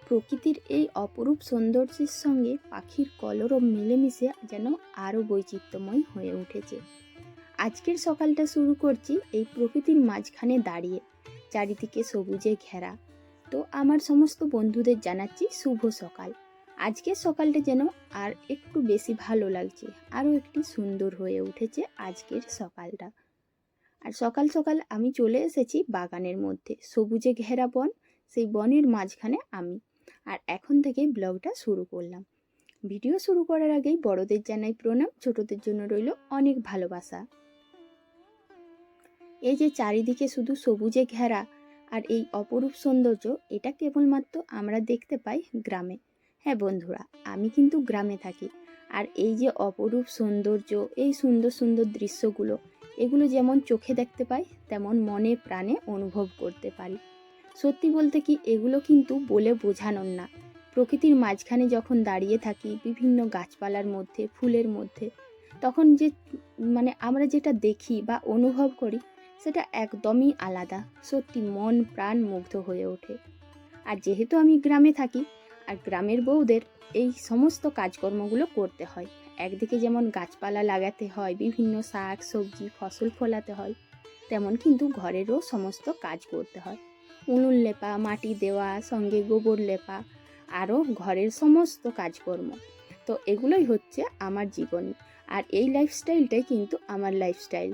প্রকৃতির এই অপরূপ সৌন্দর্যের সঙ্গে পাখির কলরব মিলেমিশে যেন আরও বৈচিত্র্যময় হয়ে উঠেছে। আজকের সকালটা শুরু করছি এই প্রকৃতির মাঝখানে দাঁড়িয়ে, চারিদিকে সবুজে ঘেরা। তো আমার সমস্ত বন্ধুদের জানাচ্ছি শুভ সকাল। আজকের সকালটা যেন আর একটু বেশি ভালো লাগছে, আরও একটি সুন্দর হয়ে উঠেছে আজকের সকালটা। আর সকাল সকাল আমি চলে এসেছি বাগানের মধ্যে, সবুজে ঘেরা বন, সেই বনের মাঝখানে আমি। আর এখন থেকে ব্লগটা শুরু করলাম। ভিডিও শুরু করার আগেই বড়দের জানাই প্রণাম, ছোটদের জন্য রইল অনেক ভালোবাসা। এই যে চারিদিকে শুধু সবুজে ঘেরা আর এই অপরূপ সৌন্দর্য, এটা কেবলমাত্র আমরা দেখতে পাই গ্রামে। হ্যাঁ বন্ধুরা, আমি কিন্তু গ্রামে থাকি। আর এই যে অপরূপ সৌন্দর্য, এই সুন্দর সুন্দর দৃশ্যগুলো, এগুলো যেমন চোখে দেখতে পাই, তেমন মনে প্রাণে অনুভব করতে পারি। সত্যি বলতে কি, এগুলো কিন্তু বলে বোঝানোর না। প্রকৃতির মাঝখানে যখন দাঁড়িয়ে থাকি, বিভিন্ন গাছপালার মধ্যে, ফুলের মধ্যে, তখন যে আমরা যেটা দেখি বা অনুভব করি, সেটা একদমই আলাদা। সত্যি মন প্রাণ মুগ্ধ হয়ে ওঠে। আর যেহেতু আমি গ্রামে থাকি, আর গ্রামের বউদের এই সমস্ত কাজকর্মগুলো করতে হয়। একদিকে যেমন গাছপালা লাগাতে হয়, বিভিন্ন শাক সবজি ফসল ফলাতে হয়, তেমন কিন্তু ঘরেরও সমস্ত কাজ করতে হয়। উনুন লেপা, মাটি দেওয়া, সঙ্গে গোবর লেপা, আরও ঘরের সমস্ত কাজকর্ম। তো এগুলোই হচ্ছে আমার জীবনী। আর এই লাইফস্টাইলটাই কিন্তু আমার লাইফস্টাইল।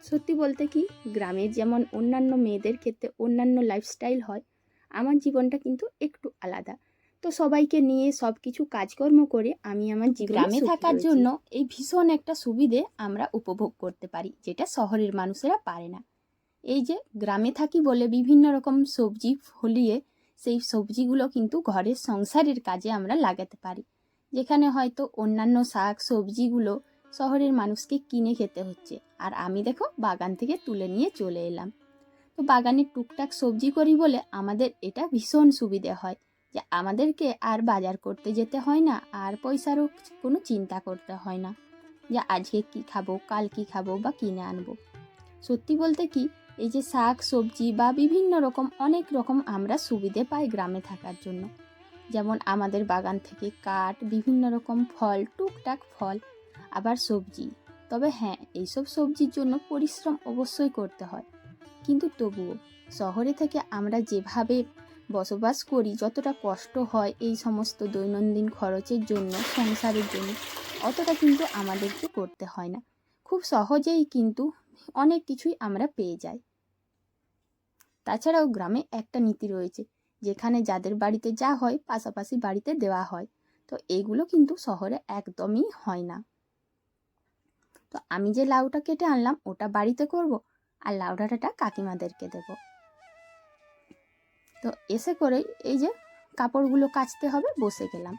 সত্যি বলতে কি, গ্রামের যেমন অন্যান্য মেয়েদের ক্ষেত্রে অন্যান্য লাইফস্টাইল হয়, আমার জীবনটা কিন্তু একটু আলাদা। তো সবাইকে নিয়ে সব কিছু কাজকর্ম করে আমি আমার গ্রামে থাকার জন্য এই ভীষণ একটা সুবিধে আমরা উপভোগ করতে পারি, যেটা শহরের মানুষেরা পারে না। এই যে গ্রামে থাকি বলে বিভিন্ন রকম সবজি ফলিয়ে সেই সবজিগুলো কিন্তু ঘরের সংসারের কাজে আমরা লাগাতে পারি, যেখানে হয়তো অন্যান্য শাক সবজিগুলো শহরের মানুষকে কিনে খেতে হচ্ছে। আর আমি দেখো বাগান থেকে তুলে নিয়ে চলে এলাম। তো বাগানের টুকটাক সবজি করি বলে আমাদের এটা ভীষণ সুবিধে হয়, যে আমাদেরকে আর বাজার করতে যেতে হয় না, আর পয়সারও কোনো চিন্তা করতে হয় না, যে আজকে কি খাবো, কাল কি খাবো বা কিনে আনবো। সত্যি বলতে কি, এই যে শাক সবজি বা বিভিন্ন রকম অনেক রকম আমরা সুবিধে পাই গ্রামে থাকার জন্য। যেমন আমাদের বাগান থেকে কাঠ, বিভিন্ন রকম ফল, টুকটাক ফল, আবার সবজি। তবে হ্যাঁ, এইসব সবজির জন্য পরিশ্রম অবশ্যই করতে হয়, কিন্তু তবুও শহরে থেকে আমরা যেভাবে বসবাস করি, যতটা কষ্ট হয় এই সমস্ত দৈনন্দিন খরচের জন্য, সংসারের জন্য, অতটা কিন্তু আমাদেরকে করতে হয় না। খুব সহজেই কিন্তু অনেক কিছুই আমরা পেয়ে যাই। তাছাড়াও গ্রামে একটা নীতি রয়েছে, যেখানে যাদের বাড়িতে যা হয় পাশাপাশি বাড়িতে দেওয়া হয়। তো এগুলো কিন্তু শহরে একদমই হয় না। তো আমি যে লাউটা কেটে আনলাম ওটা বাড়িতে করব, আর লাউ ডাঁটাটা কাকিমাদেরকে দেব। তো এসে করে এই যে কাপড়গুলো কাচতে হবে, বসে গেলাম।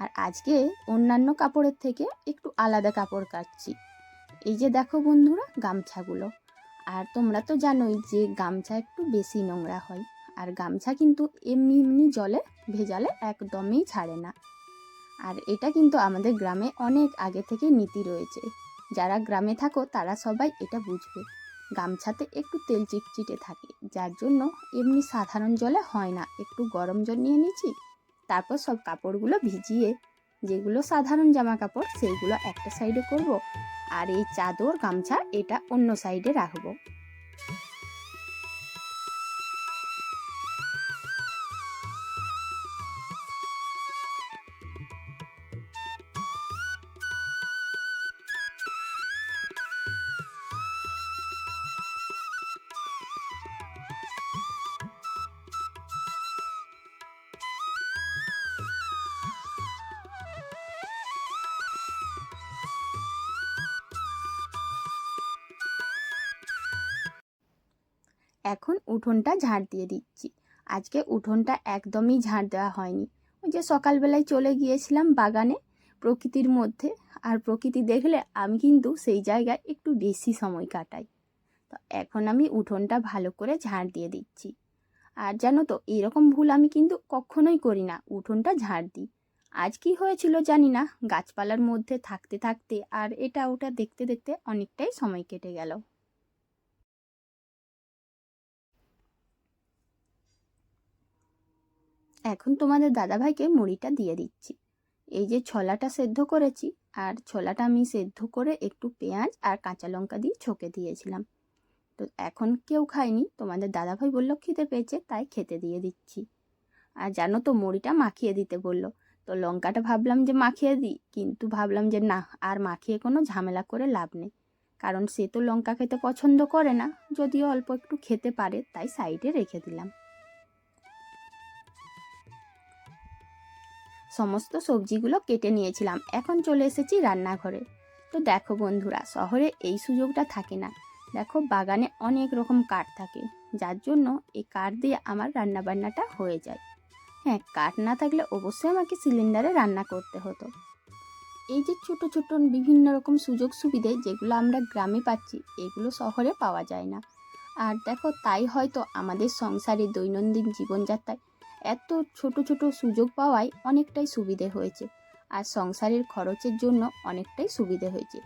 আর আজকে অন্যান্য কাপড়ের থেকে একটু আলাদা কাপড় কাচছি। এই যে দেখো বন্ধুরা, গামছাগুলো। আর তোমরা তো জানোই যে গামছা একটু বেশি নোংরা হয়, আর গামছা কিন্তু এমনি এমনি জলে ভেজালে একদমই ছাড়ে না। আর এটা কিন্তু আমাদের গ্রামে অনেক আগে থেকে নীতি রয়েছে। যারা গ্রামে থাকো তারা সবাই এটা বুঝবে। গামছাতে একটু তেল চিটচিটে থাকে, যার জন্য এমনি সাধারণ জলে হয় না, একটু গরম জল নিয়ে নিচ্ছি, তারপর সব কাপড়গুলো ভিজিয়ে, যেগুলো সাধারণ জামা কাপড় সেইগুলো একটা সাইডে করব, আর এই চাদর গামছা এটা অন্য সাইডে রাখবো। এখন উঠোনটা ঝাড় দিয়ে দিচ্ছি। আজকে উঠোনটা একদমই ঝাড় দেওয়া হয়নি। ওই যে সকালবেলায় চলে গিয়েছিলাম বাগানে প্রকৃতির মধ্যে, আর প্রকৃতি দেখলে আমি কিন্তু সেই জায়গায় একটু বেশি সময় কাটাই। তো এখন আমি উঠোনটা ভালো করে ঝাড় দিয়ে দিচ্ছি। আর জানো তো এরকম ভুল আমি কিন্তু কখনোই করি না, উঠোনটা ঝাড় দিই। আজ কি হয়েছিল জানি না, গাছপালার মধ্যে থাকতে থাকতে আর এটা ওটা দেখতে দেখতে অনেকটাই সময় কেটে গেল। এখন তোমাদের দাদাভাইকে মুড়িটা দিয়ে দিচ্ছি। এই যে ছোলাটা সেদ্ধ করেছি, আর ছোলাটা আমি সেদ্ধ করে একটু পেঁয়াজ আর কাঁচা লঙ্কা দিয়ে ছকে দিয়েছিলাম। তো এখন কেউ খায়নি, তোমাদের দাদাভাই বলল খিদে পেয়েছে, তাই খেতে দিয়ে দিচ্ছি। আর জানো তো মুড়িটা মাখিয়ে দিতে বলল, তো লঙ্কাটা ভাবলাম যে মাখিয়ে দিই, কিন্তু ভাবলাম যে না, আর মাখিয়ে কোনো ঝামেলা করে লাভ নেই, কারণ সে তো লঙ্কা খেতে পছন্দ করে না, যদিও অল্প একটু খেতে পারে, তাই সাইডে রেখে দিলাম। সমস্ত সবজিগুলো কেটে নিয়েছিলাম, এখন চলে এসেছি রান্নাঘরে। তো দেখো বন্ধুরা, শহরে এই সুযোগটা থাকে না। দেখো বাগানে অনেক রকম কাঠ থাকে, যার জন্য এই কাঠ দিয়ে আমার রান্নাবান্নাটা হয়ে যায়। হ্যাঁ, কাঠ না থাকলে অবশ্যই আমাকে সিলিন্ডারে রান্না করতে হতো। এই যে ছোট ছোট বিভিন্ন রকম সুযোগ সুবিধে যেগুলো আমরা গ্রামে পাচ্ছি, এগুলো শহরে পাওয়া যায় না। আর দেখো তাই হয়তো আমাদের সংসারে দৈনন্দিন জীবনযাত্রায় এত ছোট ছোট সুযোগ পাওয়ায় অনেকটাই সুবিধে হয়েছে, আর সংসারের খরচের জন্য অনেকটাই সুবিধে হয়েছে।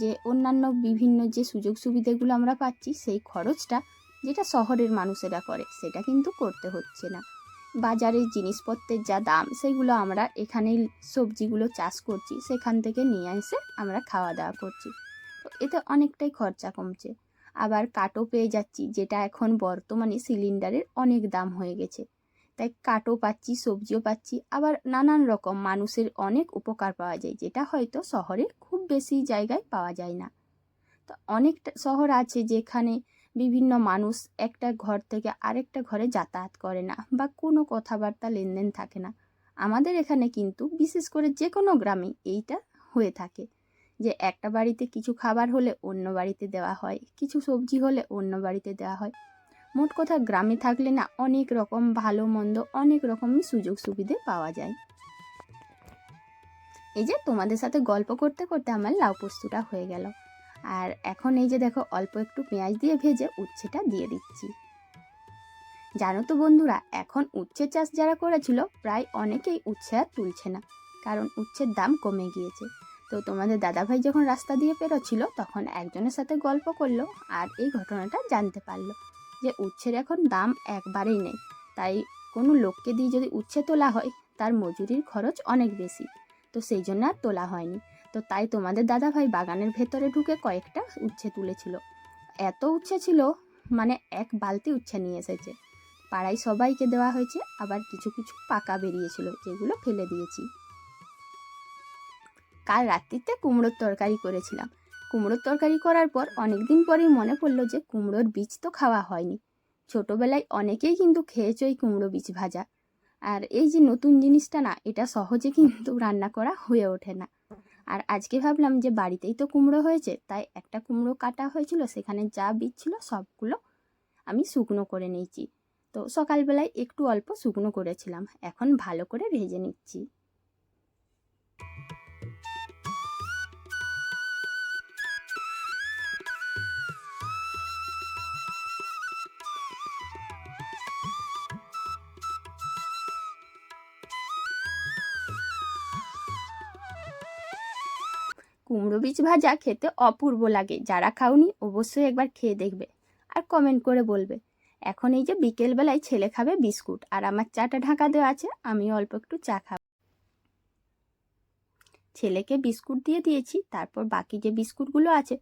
যে অন্যান্য বিভিন্ন যে সুযোগ সুবিধাগুলো আমরা পাচ্ছি, সেই খরচটা যেটা শহরের মানুষেরা করে সেটা কিন্তু করতে হচ্ছে না। বাজারের জিনিসপত্রের যা দাম, সেগুলো আমরা এখানেই সবজিগুলো চাষ করছি, সেখান থেকে নিয়ে এসে আমরা খাওয়া দাওয়া করছি, তো এতে অনেকটাই খরচা কমছে। আবার কাঠও পেয়ে যাচ্ছি, যেটা এখন বর্তমানে সিলিন্ডারের অনেক দাম হয়ে গেছে, তাই কাঠও পাচ্ছি, সবজিও পাচ্ছি, আবার নানান রকম মানুষের অনেক উপকার পাওয়া যায়, যেটা হয়তো শহরে খুব বেশি জায়গায় পাওয়া যায় না। তো অনেকটা শহর আছে যেখানে বিভিন্ন মানুষ একটা ঘর থেকে আরেকটা ঘরে যাতায়াত করে না, বা কোনো কথাবার্তা লেনদেন থাকে না। আমাদের এখানে কিন্তু বিশেষ করে যে কোনো গ্রামে এইটা হয়ে থাকে, যে একটা বাড়িতে কিছু খাবার হলে অন্য বাড়িতে দেওয়া হয়, কিছু সবজি হলে অন্য বাড়িতে দেওয়া হয়। মোট কথা গ্রামে থাকলে না অনেক রকম ভালো মন্দ অনেক রকমই সুযোগ সুবিধে পাওয়া যায়। এই যে তোমাদের সাথে গল্প করতে করতে আমার লাউ পোস্তটা হয়ে গেল। আর এখন এই যে দেখো অল্প একটু পেঁয়াজ দিয়ে ভেজে উচ্ছেটা দিয়ে দিচ্ছি। জানো তো বন্ধুরা, এখন উচ্ছে চাষ যারা করেছিল প্রায় অনেকেই উচ্ছে আর তুলছে না, কারণ উচ্ছের দাম কমে গিয়েছে। তো তোমাদের দাদাভাই যখন রাস্তা দিয়ে পেরোচ্ছিল, তখন একজনের সাথে গল্প করলো, আর এই ঘটনাটা জানতে পারলো যে উচ্ছের এখন দাম একবারেই নেই, তাই কোনো লোককে দিয়ে যদি উচ্ছে তোলা হয়, তার মজুরির খরচ অনেক বেশি, তো সেই জন্য আর তোলা হয়নি। তো তাই তোমাদের দাদাভাই বাগানের ভেতরে ঢুকে কয়েকটা উচ্ছে তুলেছিল। এত উচ্ছে ছিল, মানে এক বালতি উচ্ছে নিয়ে এসেছে। পাড়ায় সবাইকে দেওয়া হয়েছে, আবার কিছু কিছু পাকা বেরিয়েছিল, যেগুলো ফেলে দিয়েছি। কাল রাত্রিতে কুমড়োর তরকারি করেছিলাম। কুমড়োর তরকারি করার পর অনেকদিন পরেই মনে পড়লো যে কুমড়োর বীজ তো খাওয়া হয়নি। ছোটবেলায় অনেকেই কিন্তু খেয়েছে ওই কুমড়ো বীজ ভাজা। আর এই যে নতুন জিনিসটা না, এটা সহজে কিন্তু রান্না করা হয়ে ওঠে না। আর আজকে ভাবলাম যে বাড়িতেই তো কুমড়ো হয়েছে, তাই একটা কুমড়ো কাটা হয়েছিল, সেখানে যা বীজ ছিল সবগুলো আমি শুকনো করে নিয়েছি। তো সকালবেলায় একটু অল্প শুকনো করেছিলাম, এখন ভালো করে ভেজে নিচ্ছি। কুমড়ো বীজ ভাজা খেতে অপূর্ব লাগে, যারা খাওনি অবশ্যই একবার খেয়ে দেখবে আর কমেন্ট করে বলবে। এখন এই যে বিকেলবেলায় ছেলে খাবে বিস্কুট, আর আমার চাটা ঢাকা দেওয়া আছে, আমিও অল্প একটু চা খাবো। ছেলেকে বিস্কুট দিয়ে দিয়েছি, তারপর বাকি যে বিস্কুটগুলো আছে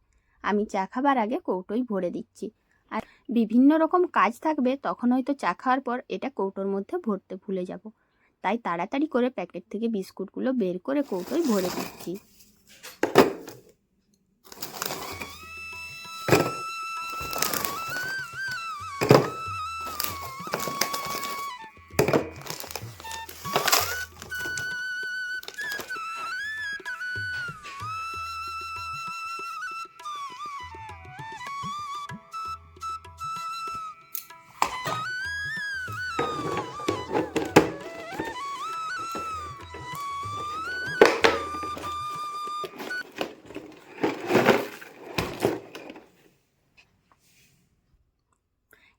আমি চা খাবার আগে কৌটোয় ভরে দিচ্ছি। আর বিভিন্ন রকম কাজ থাকবে, তখন হয়তো চা খাওয়ার পর এটা কৌটোর মধ্যে ভরতে ভুলে যাব, তাই তাড়াতাড়ি করে প্যাকেট থেকে বিস্কুটগুলো বের করে কৌটোয় ভরে দিচ্ছি।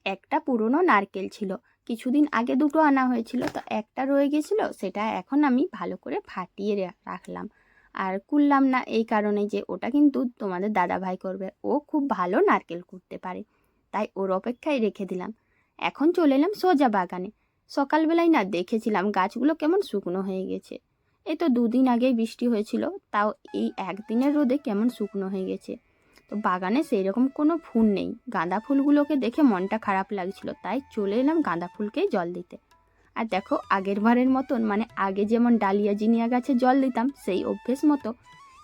একটা পুরনো নারকেল ছিল, কিছুদিন আগে দুটো আনা হয়েছিল, তো একটা রয়ে গেছিলো, সেটা এখন আমি ভালো করে ফাটিয়ে রাখলাম। আর কুললাম না এই কারণে যে ওটা কিন্তু তোমাদের দাদাভাই করবে, ও খুব ভালো নারকেল কুটতে পারে, তাই ওর অপেক্ষায় রেখে দিলাম। এখন চলে এলাম সোজা বাগানে। সকালবেলায় না দেখেছিলাম গাছগুলো কেমন শুকনো হয়ে গেছে। এই তো 2 দিন আগেই বৃষ্টি হয়েছিল, তাও এই একদিনের রোদে কেমন শুকনো হয়ে গেছে। তো বাগানে সেই রকম কোনো ফুল নেই, গাঁদা ফুলগুলোকে দেখে মনটা খারাপ লাগছিল, তাই চলে এলাম গাঁদা ফুলকেই জল দিতে। আর দেখো আগের বারের মতন, মানে আগে যেমন ডালিয়া জিনিয়া গাছে জল দিতাম সেই অভ্যেস মতো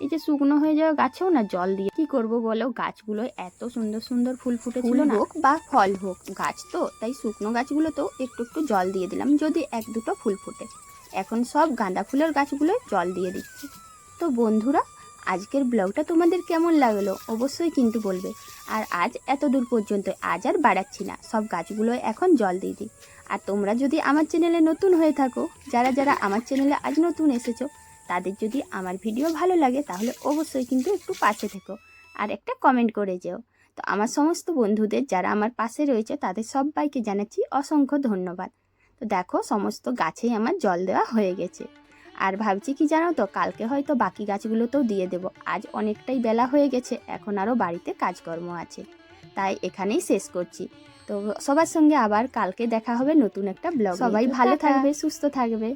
এই যে শুকনো হয়ে যাওয়া গাছেও না জল দিয়ে কি করব বলো, গাছগুলো এত সুন্দর সুন্দর ফুল ফুটেছিল না, হোক বা ফল হোক, গাছ তো তাই শুকনো গাছগুলোতেও একটু একটু জল দিয়ে দিলাম যদি 1-2টো ফুল ফুটে। এখন সব গাঁদা ফুলের গাছগুলোয় জল দিয়ে দিচ্ছি। তো বন্ধুরা, আজকের ব্লগটা তোমাদের কেমন লাগলো অবশ্যই কিন্তু বলবে। আর আজ এত দূর পর্যন্ত, আজ আর বাড়াচ্ছি না, সব গাছগুলোয় এখন জল দিয়ে দিই। আর তোমরা যদি আমার চ্যানেলে নতুন হয়ে থাকো, যারা যারা আমার চ্যানেলে আজ নতুন এসেছো, তাদের যদি আমার ভিডিও ভালো লাগে তাহলে অবশ্যই কিন্তু একটু পাশে থেকো আর একটা কমেন্ট করে যেও। তো আমার সমস্ত বন্ধুদের যারা আমার পাশে রয়েছে তাদের সবাইকে জানাচ্ছি অসংখ্য ধন্যবাদ। তো দেখো সমস্ত গাছেই আমার জল দেওয়া হয়ে গেছে। আর ভাবছি কি জানো তো, কালকে হয়তো বাকি গাছগুলোতেও দিয়ে দেবো। আজ অনেকটাই বেলা হয়ে গেছে, এখন আরও বাড়িতে কাজকর্ম আছে, তাই এখানেই শেষ করছি। তো সবার সঙ্গে আবার কালকে দেখা হবে নতুন একটা ব্লগ। সবাই ভালো থাকবে, সুস্থ থাকবে।